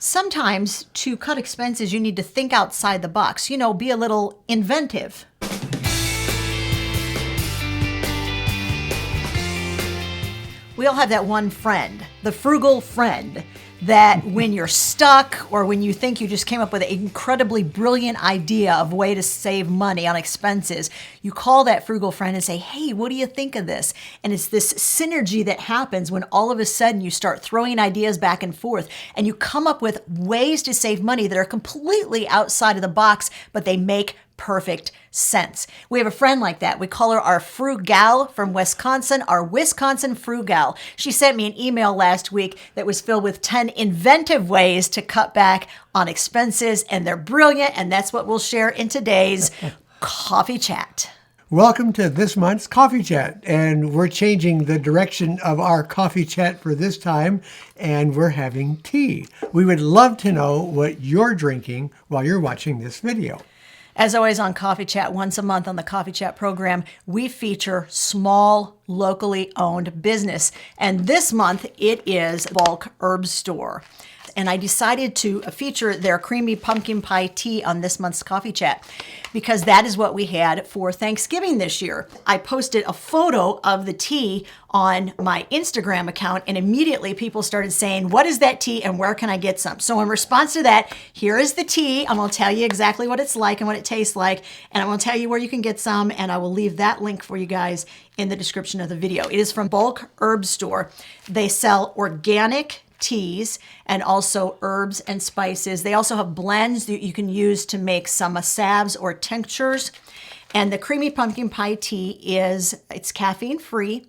Sometimes to cut expenses, you need to think outside the box, be a little inventive. We all have that one friend, the frugal friend, that when you're stuck or when you think you just came up with an incredibly brilliant idea of a way to save money on expenses, you call that frugal friend and say, hey, what do you think of this? And it's this synergy that happens when all of a sudden you start throwing ideas back and forth and you come up with ways to save money that are completely outside of the box, but they make perfect sense. We have a friend like that. We call her our Fru-Gal from Wisconsin, our Wisconsin Fru-Gal. She sent me an email last week that was filled with 10 inventive ways to cut back on expenses, and they're brilliant, and that's what we'll share in today's Coffee Chat. Welcome to this month's Coffee Chat, and we're changing the direction of our Coffee Chat for this time, and we're having tea. We would love to know what you're drinking while you're watching this video. As always on Coffee Chat, once a month on the Coffee Chat program, we feature small, locally owned business. And this month, it is Bulk Herb Store. And I decided to feature their creamy pumpkin pie tea on this month's Coffee Chat because that is what we had for Thanksgiving this year. I posted a photo of the tea on my Instagram account, and immediately people started saying, what is that tea and where can I get some? So in response to that, here is the tea. I'm going to tell you exactly what it's like and what it tastes like, and I'm going to tell you where you can get some, and I will leave that link for you guys in the description of the video. It is from Bulk Herb Store. They sell organic teas and also herbs and spices. They also have blends that you can use to make some salves or tinctures. And the creamy pumpkin pie tea it's caffeine free,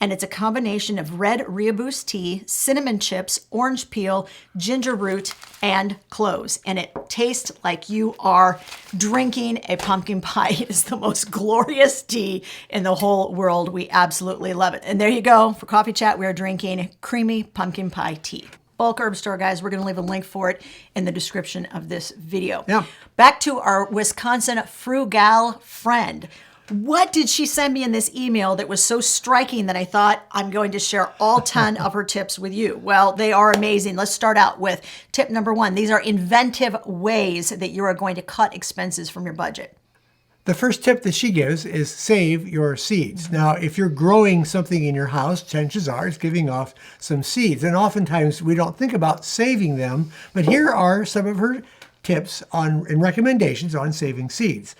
and it's a combination of red rooibos tea, cinnamon chips, orange peel, ginger root, and cloves. And it tastes like you are drinking a pumpkin pie. It is the most glorious tea in the whole world. We absolutely love it. And there you go. For Coffee Chat, we are drinking creamy pumpkin pie tea. Bulk Herb Store, guys. We're going to leave a link for it in the description of this video. Yeah. Back to our Wisconsin Fru-Gal friend. What did she send me in this email that was so striking that I thought I'm going to share all 10 of her tips with you? Well, they are amazing. Let's start out with tip number 1. These are inventive ways that you are going to cut expenses from your budget. The first tip that she gives is save your seeds. Now, if you're growing something in your house, chances are it's giving off some seeds. And oftentimes we don't think about saving them, but here are some of her tips and recommendations on saving seeds.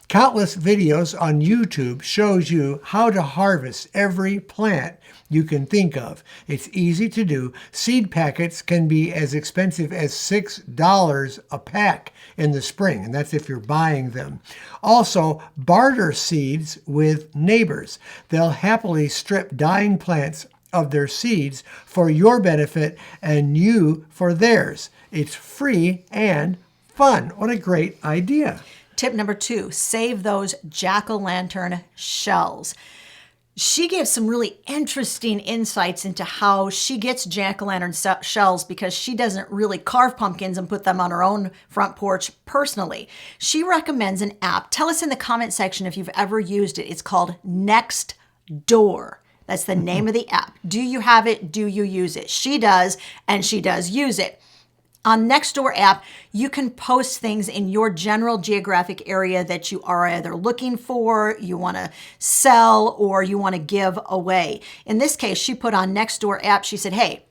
Countless videos on YouTube shows you how to harvest every plant you can think of. It's easy to do. Seed packets can be as expensive as $6 a pack in the spring, and that's if you're buying them. Also, barter seeds with neighbors. They'll happily strip dying plants of their seeds for your benefit and you for theirs. It's free and fun. What a great idea. Tip number 2, save those jack-o'-lantern shells. She gives some really interesting insights into how she gets jack-o'-lantern shells because she doesn't really carve pumpkins and put them on her own front porch personally. She recommends an app. Tell us in the comment section if you've ever used it. It's called Nextdoor. That's the name of the app. Do you have it? Do you use it? She does, and she does use it. On Nextdoor app, you can post things in your general geographic area that you are either looking for, you want to sell, or you want to give away. In this case, she put on Nextdoor app, she said, hey,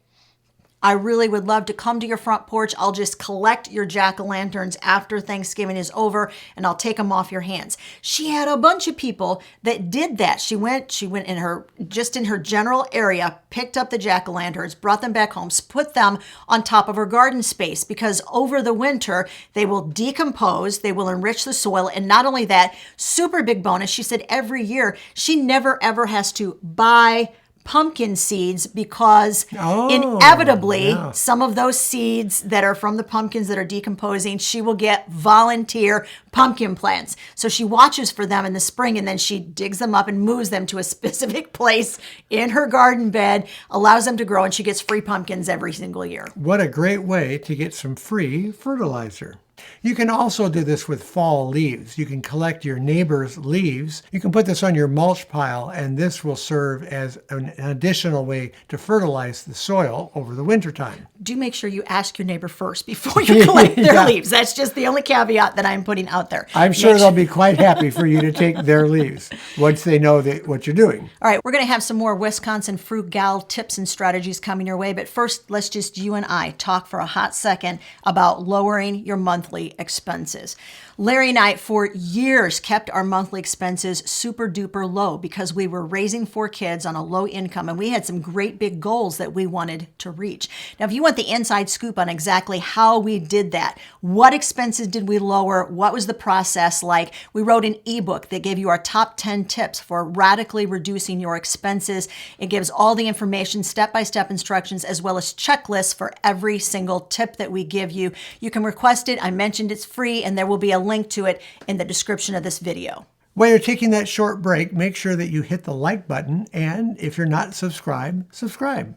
I really would love to come to your front porch. I'll just collect your jack-o'-lanterns after Thanksgiving is over, and I'll take them off your hands. She had a bunch of people that did that. She went in her general area, picked up the jack-o'-lanterns, brought them back home, put them on top of her garden space because over the winter, they will decompose, they will enrich the soil, and not only that, super big bonus, she said every year, she never ever has to buy pumpkin seeds because inevitably some of those seeds that are from the pumpkins that are decomposing, she will get volunteer pumpkin plants. So she watches for them in the spring and then she digs them up and moves them to a specific place in her garden bed, allows them to grow, and she gets free pumpkins every single year. What a great way to get some free fertilizer. You can also do this with fall leaves. You can collect your neighbor's leaves. You can put this on your mulch pile, and this will serve as an additional way to fertilize the soil over the wintertime. Do make sure you ask your neighbor first before you collect their Yeah. leaves. That's just the only caveat that I'm putting out there. I'm sure they'll be quite happy for you to take their leaves once they know what you're doing. All right, we're going to have some more Wisconsin Fru-Gal tips and strategies coming your way. But first, let's just you and I talk for a hot second about lowering your monthly expenses. Larry and I, for years, kept our monthly expenses super duper low because we were raising 4 kids on a low income, and we had some great big goals that we wanted to reach. Now, if you want the inside scoop on exactly how we did that, what expenses did we lower, what was the process like, we wrote an ebook that gave you our top 10 tips for radically reducing your expenses. It gives all the information, step-by-step instructions, as well as checklists for every single tip that we give you. You can request it. I mentioned it's free, and there will be a link to it in the description of this video. While you're taking that short break, make sure that you hit the like button, and if you're not subscribed, subscribe.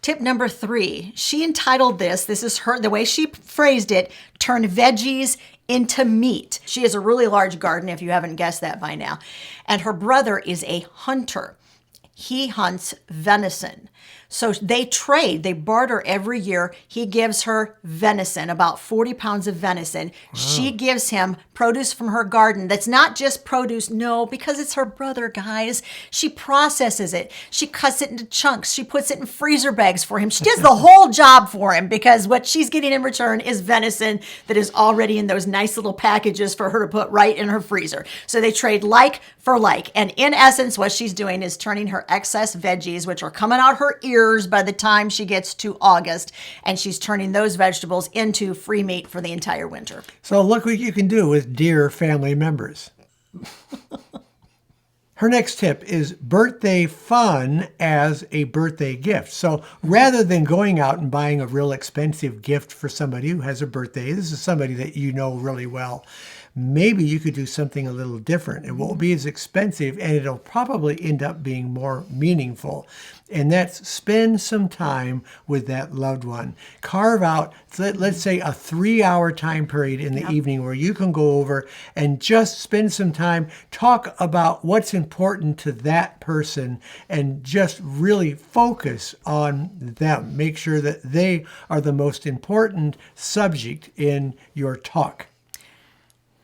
Tip number 3, she entitled this is her, the way she phrased it, turn veggies into meat. She has a really large garden, if you haven't guessed that by now. And her brother is a hunter. He hunts venison. So they trade, they barter every year. He gives her venison, about 40 pounds of venison. Wow. She gives him produce from her garden that's not just produce, no, because it's her brother, guys. She processes it. She cuts it into chunks. She puts it in freezer bags for him. She does the whole job for him because what she's getting in return is venison that is already in those nice little packages for her to put right in her freezer. So they trade like for like. And in essence, what she's doing is turning her excess veggies, which are coming out her ears by the time she gets to August, and she's turning those vegetables into free meat for the entire winter. So look what you can do with dear family members. Her next tip is birthday fun as a birthday gift. So rather than going out and buying a real expensive gift for somebody who has a birthday, this is somebody that you know really well, maybe you could do something a little different. It won't be as expensive, and it'll probably end up being more meaningful. And that's spend some time with that loved one. Carve out, let's say, a 3-hour time period in the evening where you can go over and just spend some time, talk about what's important to that person, and just really focus on them. Make sure that they are the most important subject in your talk.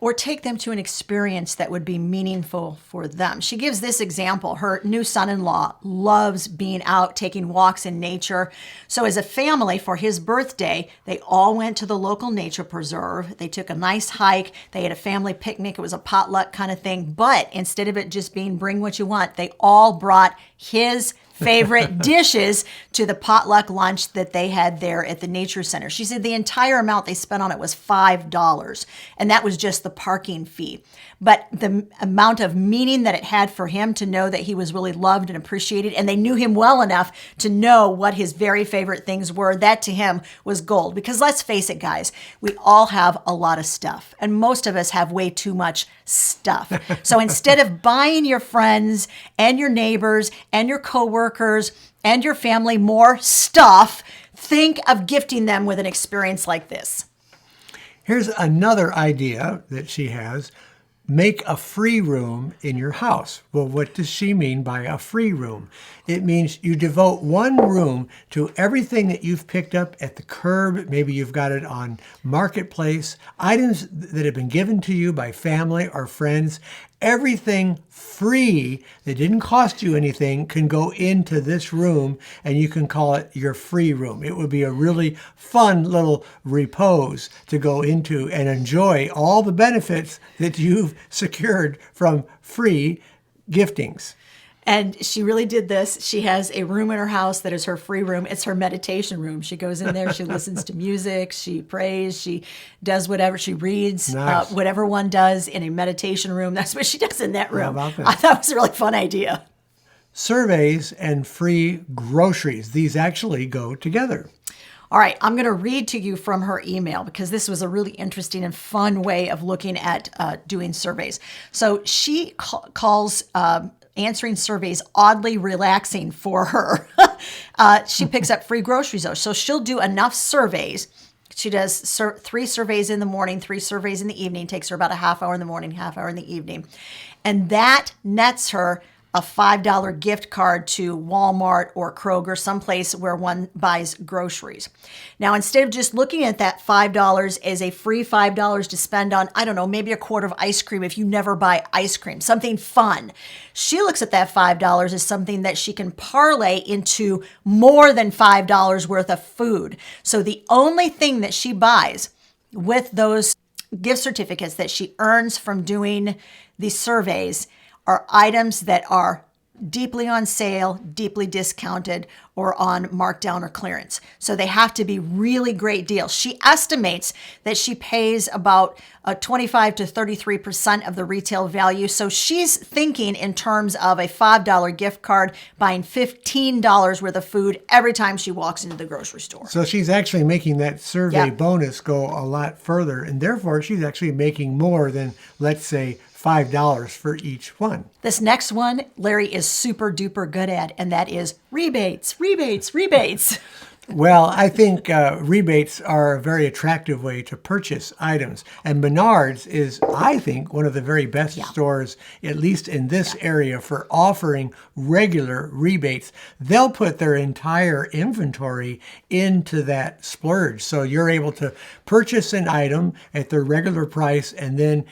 Or take them to an experience that would be meaningful for them. She gives this example. Her new son-in-law loves being out, taking walks in nature. So as a family, for his birthday, they all went to the local nature preserve. They took a nice hike. They had a family picnic. It was a potluck kind of thing. But instead of it just being bring what you want, they all brought his favorite dishes to the potluck lunch that they had there at the nature center. She said the entire amount they spent on it was $5, and that was just the parking fee. But the amount of meaning that it had for him to know that he was really loved and appreciated, and they knew him well enough to know what his very favorite things were, that to him was gold. Because let's face it, guys, we all have a lot of stuff, and most of us have way too much stuff. So instead of buying your friends and your neighbors and your coworkers and your family more stuff, think of gifting them with an experience like this. Here's another idea that she has. Make a free room in your house. Well, what does she mean by a free room? It means you devote one room to everything that you've picked up at the curb. Maybe you've got it on Marketplace, items that have been given to you by family or friends. Everything free that didn't cost you anything can go into this room, and you can call it your free room. It would be a really fun little repose to go into and enjoy all the benefits that you've secured from free giftings. And she really did this. She has a room in her house that is her free room. It's her meditation room. She goes in there, she listens to music, she prays, she does whatever, she reads, nice. Whatever one does in a meditation room. That's what she does in that room. How about that? I thought it was a really fun idea. Surveys and free groceries. These actually go together. All right, I'm going to read to you from her email because this was a really interesting and fun way of looking at doing surveys. So she calls answering surveys oddly relaxing for her. She picks up free groceries though. So she'll do enough surveys She does 3 surveys in the morning, 3 surveys in the evening. Takes her about a half hour in the morning, half hour in the evening. And that nets her a $5 gift card to Walmart or Kroger, someplace where one buys groceries. Now, instead of just looking at that $5 as a free $5 to spend on, I don't know, maybe a quart of ice cream if you never buy ice cream, something fun. She looks at that $5 as something that she can parlay into more than $5 worth of food. So the only thing that she buys with those gift certificates that she earns from doing these surveys are items that are deeply on sale, deeply discounted, or on markdown or clearance. So they have to be really great deals. She estimates that she pays about 25 to 33% of the retail value. So she's thinking in terms of a $5 gift card, buying $15 worth of food every time she walks into the grocery store. So she's actually making that survey bonus go a lot further, and therefore she's actually making more than, let's say, $5 for each one. This next one, Larry is super duper good at, and that is rebates, rebates, rebates. Well, I think rebates are a very attractive way to purchase items. And Menards is, I think, one of the very best stores, at least in this area, for offering regular rebates. They'll put their entire inventory into that splurge. So you're able to purchase an item at their regular price and then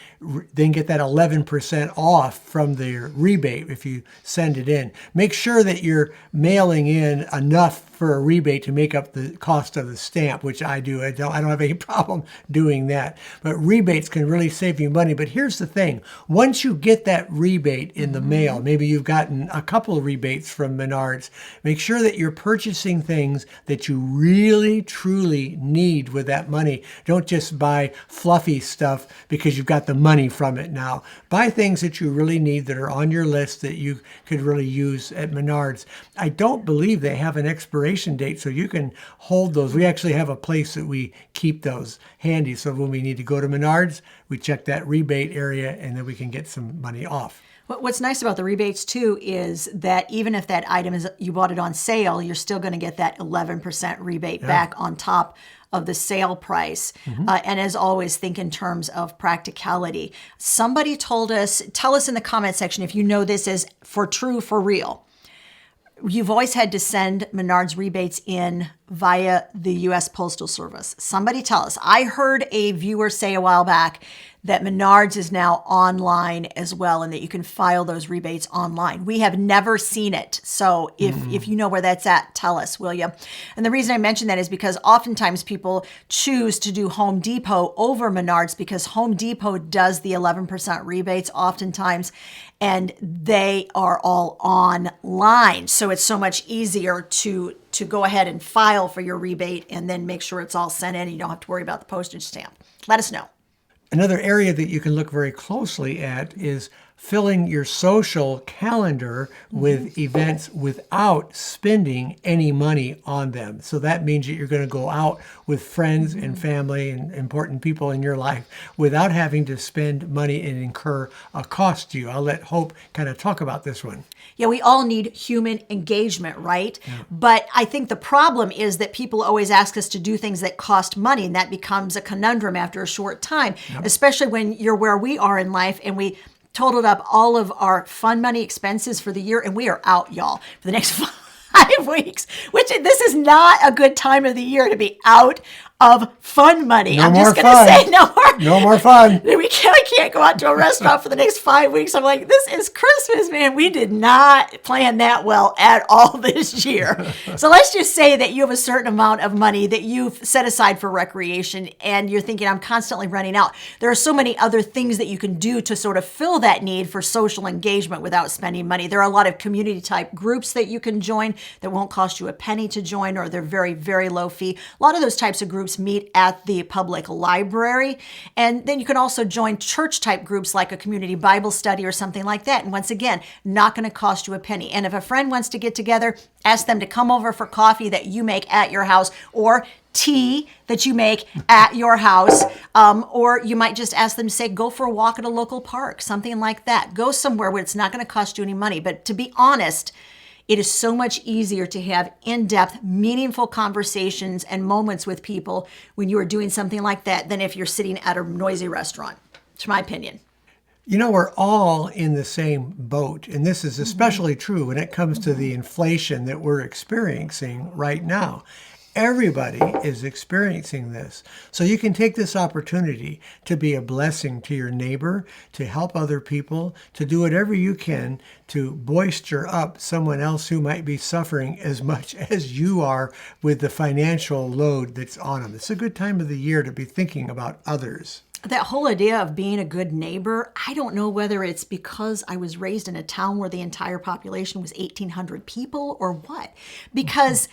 get that 11% off from their rebate if you send it in. Make sure that you're mailing in enough for a rebate to make up the cost of the stamp, which I do. I don't have any problem doing that. But rebates can really save you money. But here's the thing. Once you get that rebate in the mail, maybe you've gotten a couple of rebates from Menards, make sure that you're purchasing things that you really, truly need with that money. Don't just buy fluffy stuff because you've got the money from it now. Buy things that you really need that are on your list that you could really use at Menards. I don't believe they have an expiration date, so you can hold those. We actually have a place that we keep those handy, so when we need to go to Menards, we check that rebate area and then we can get some money off. What's nice about the rebates too is that even if that item is, you bought it on sale, you're still going to get that 11% rebate back on top of the sale price. And as always, think in terms of practicality. Somebody told us, tell us in the comment section if you know this is for real. You've always had to send Menards rebates in via the U.S. Postal Service. Somebody tell us. I heard a viewer say a while back that Menards is now online as well and that you can file those rebates online. We have never seen it. So if you know where that's at, tell us, will you? And the reason I mention that is because oftentimes people choose to do Home Depot over Menards because Home Depot does the 11% rebates oftentimes, and they are all online. So it's so much easier to go ahead and file for your rebate and then make sure it's all sent in and you don't have to worry about the postage stamp. Let us know. Another area that you can look very closely at is filling your social calendar with events without spending any money on them. So that means that you're going to go out with friends and family and important people in your life without having to spend money and incur a cost to you. I'll let Hope kind of talk about this one. Yeah, we all need human engagement, right? Yeah. But I think the problem is that people always ask us to do things that cost money, and that becomes a conundrum after a short time, especially when you're where we are in life and we totaled up all of our fun money expenses for the year, and we are out, y'all, for the next 5 weeks, which this is not a good time of the year to be out of fun money. I'm just going to say no more fun. We can't go out to a restaurant for the next 5 weeks. I'm like, this is Christmas, man. We did not plan that well at all this year. So let's just say that you have a certain amount of money that you've set aside for recreation and you're thinking, I'm constantly running out. There are so many other things that you can do to sort of fill that need for social engagement without spending money. There are a lot of community type groups that you can join that won't cost you a penny to join, or they're very, very low fee. A lot of those types of groups meet at the public library. And then you can also join church type groups like a community Bible study or something like that. And once again, not going to cost you a penny. And if a friend wants to get together, ask them to come over for coffee that you make at your house, or tea that you make at your house. Or you might just ask them to say, go for a walk at a local park, something like that. Go somewhere where it's not going to cost you any money. But to be honest, It is so much easier to have in-depth, meaningful conversations and moments with people when you are doing something like that than if you're sitting at a noisy restaurant. It's my opinion. You know, we're all in the same boat, and this is especially true when it comes to the inflation that we're experiencing right now. Everybody is experiencing this. So you can take this opportunity to be a blessing to your neighbor, to help other people, to do whatever you can to bolster up someone else who might be suffering as much as you are with the financial load that's on them. It's a good time of the year to be thinking about others. That whole idea of being a good neighbor, I don't know whether it's because I was raised in a town where the entire population was 1,800 people or what. Because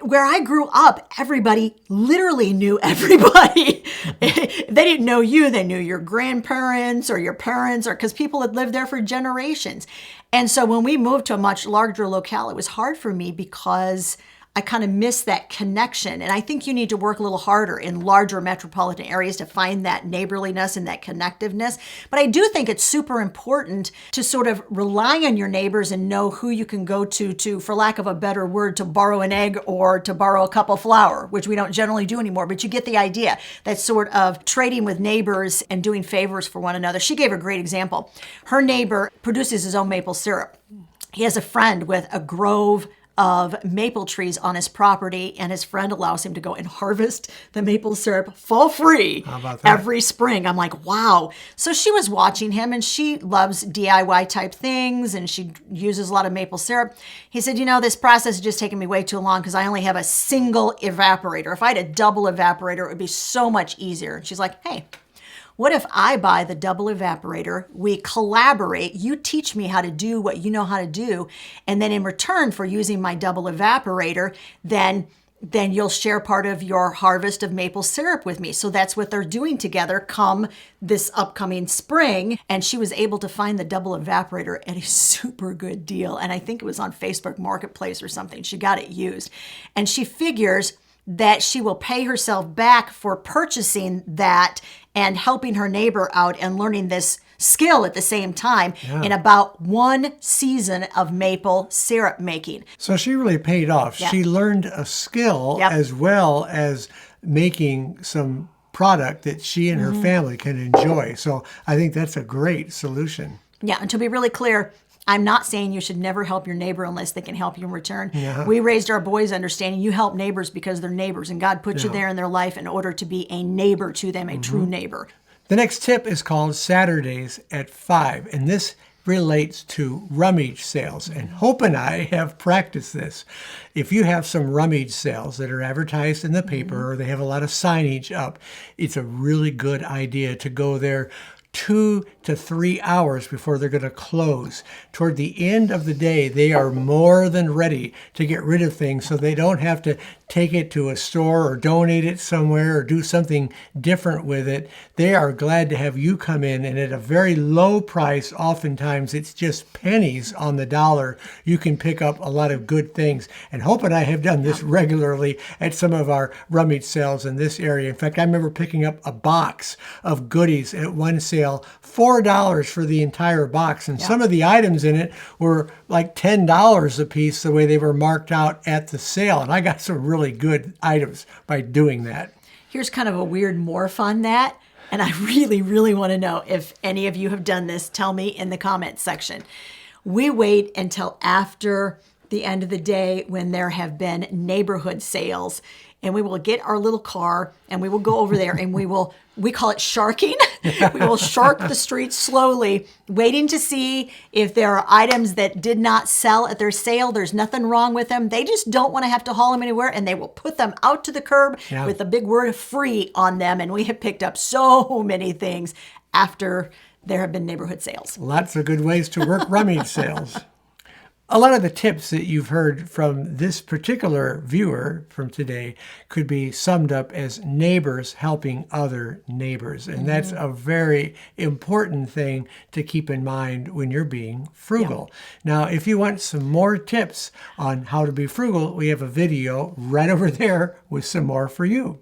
where I grew up, everybody literally knew everybody. They didn't know you, they knew your grandparents or your parents, or because people had lived there for generations. And so when we moved to a much larger locale, it was hard for me because I kind of miss that connection. And I think you need to work a little harder in larger metropolitan areas to find that neighborliness and that connectiveness. But I do think it's super important to sort of rely on your neighbors and know who you can go to, for lack of a better word, to borrow an egg or to borrow a cup of flour, which we don't generally do anymore. But you get the idea. That sort of trading with neighbors and doing favors for one another. She gave a great example. Her neighbor produces his own maple syrup. He has a friend with a grove of maple trees on his property, and his friend allows him to go and harvest the maple syrup for free. How about that? Every spring. I'm like, wow. So she was watching him, and she loves DIY type things, and she uses a lot of maple syrup. He said, you know, this process is just taking me way too long because I only have a single evaporator. If I had a double evaporator, it would be so much easier. And she's like, hey, what if I buy the double evaporator, we collaborate, you teach me how to do what you know how to do, and then in return for using my double evaporator, then you'll share part of your harvest of maple syrup with me. So that's what they're doing together come this upcoming spring. And she was able to find the double evaporator at a super good deal. And I think it was on Facebook Marketplace or something. She got it used. And she figures that she will pay herself back for purchasing that and helping her neighbor out and learning this skill at the same time in about 1 season of maple syrup making. So she really paid off. Yeah. She learned a skill Yep. as well as making some product that she and her family can enjoy. So I think that's a great solution. Yeah, and to be really clear, I'm not saying you should never help your neighbor unless they can help you in return. Yeah. We raised our boys understanding you help neighbors because they're neighbors, and God put you there in their life in order to be a neighbor to them, a true neighbor. The next tip is called Saturdays at 5, and this relates to rummage sales. And Hope and I have practiced this. If you have some rummage sales that are advertised in the paper or they have a lot of signage up, it's a really good idea to go there 2 to 3 hours before they're going to close. Toward the end of the day, they are more than ready to get rid of things so they don't have to take it to a store or donate it somewhere or do something different with it. They are glad to have you come in, and at a very low price, oftentimes it's just pennies on the dollar, you can pick up a lot of good things. And Hope and I have done this regularly at some of our rummage sales in this area. In fact, I remember picking up a box of goodies at one sale, $4 for the entire box. And some of the items in it were like $10 a piece the way they were marked out at the sale. And I got some really good items by doing that. Here's kind of a weird morph on that. And I really, really want to know if any of you have done this. Tell me in the comments section. We wait until after the end of the day when there have been neighborhood sales, and we will get our little car and we will go over there and we call it sharking. We will shark the streets slowly, waiting to see if there are items that did not sell at their sale. There's nothing wrong with them. They just don't want to have to haul them anywhere, and they will put them out to the curb with the big word free on them. And we have picked up so many things after there have been neighborhood sales. Lots of good ways to work rummage sales. A lot of the tips that you've heard from this particular viewer from today could be summed up as neighbors helping other neighbors. And that's a very important thing to keep in mind when you're being frugal. Now, if you want some more tips on how to be frugal, we have a video right over there with some more for you.